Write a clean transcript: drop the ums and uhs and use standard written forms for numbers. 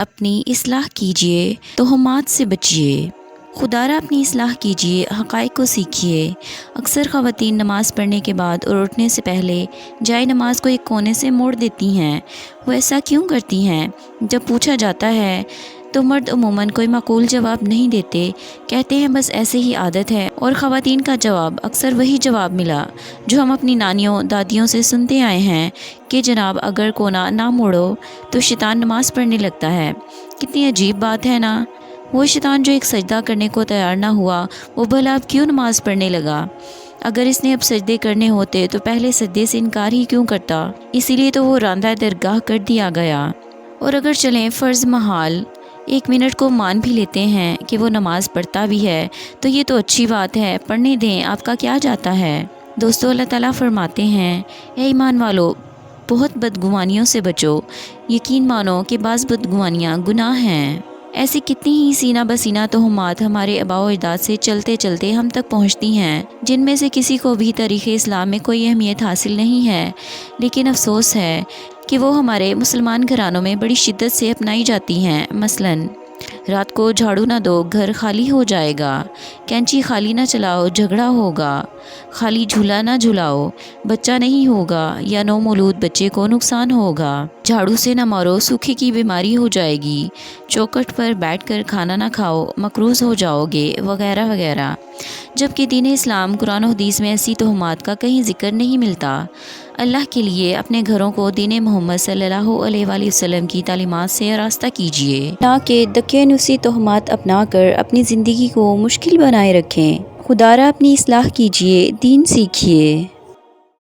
اپنی اصلاح کیجیے، تہمات سے بچیے۔ خدارا اپنی اصلاح کیجیے، حقائق کو سیکھیے۔ اکثر خواتین نماز پڑھنے کے بعد اور اٹھنے سے پہلے جائے نماز کو ایک کونے سے موڑ دیتی ہیں۔ وہ ایسا کیوں کرتی ہیں؟ جب پوچھا جاتا ہے تو مرد عموماً کوئی معقول جواب نہیں دیتے، کہتے ہیں بس ایسے ہی عادت ہے، اور خواتین کا جواب اکثر وہی جواب ملا جو ہم اپنی نانیوں دادیوں سے سنتے آئے ہیں کہ جناب اگر کونا نہ موڑو تو شیطان نماز پڑھنے لگتا ہے۔ کتنی عجیب بات ہے نا! وہ شیطان جو ایک سجدہ کرنے کو تیار نہ ہوا، وہ بھلا اب کیوں نماز پڑھنے لگا؟ اگر اس نے اب سجدے کرنے ہوتے تو پہلے سجدے سے انکار ہی کیوں کرتا؟ اسی لیے تو وہ راندہ درگاہ کر دیا گیا۔ اور اگر چلیں فرض محال 1 منٹ کو مان بھی لیتے ہیں کہ وہ نماز پڑھتا بھی ہے تو یہ تو اچھی بات ہے، پڑھنے دیں، آپ کا کیا جاتا ہے؟ دوستو، اللہ تعالیٰ فرماتے ہیں، اے ایمان والو، بہت بدگمانیوں سے بچو، یقین مانو کہ بعض بدگمانیاں گناہ ہیں۔ ایسی کتنی ہی سینہ بسینہ تہمات ہمارے آباء و اجداد سے چلتے چلتے ہم تک پہنچتی ہیں، جن میں سے کسی کو بھی تاریخ اسلام میں کوئی اہمیت حاصل نہیں ہے، لیکن افسوس ہے کہ وہ ہمارے مسلمان گھرانوں میں بڑی شدت سے اپنائی جاتی ہیں۔ مثلاً رات کو جھاڑو نہ دو، گھر خالی ہو جائے گا، کینچی خالی نہ چلاؤ، جھگڑا ہوگا، خالی جھولا نہ جھلاؤ، بچہ نہیں ہوگا یا نو مولود بچے کو نقصان ہوگا، جھاڑو سے نہ مارو، سوکھے کی بیماری ہو جائے گی، چوکھٹ پر بیٹھ کر کھانا نہ کھاؤ، مقروض ہو جاؤ گے، وغیرہ وغیرہ۔ جبکہ دین اسلام قرآن و حدیث میں ایسی تہمات کا کہیں ذکر نہیں ملتا۔ اللہ کے لیے اپنے گھروں کو دین محمد صلی اللہ علیہ وآلہ وسلم کی تعلیمات سے آراستہ کیجیے، نہ کہ دقیانوسی تہمات اپنا کر اپنی زندگی کو مشکل بنائے رکھیں۔ خدارا اپنی اصلاح کیجیے، دین سیکھیے۔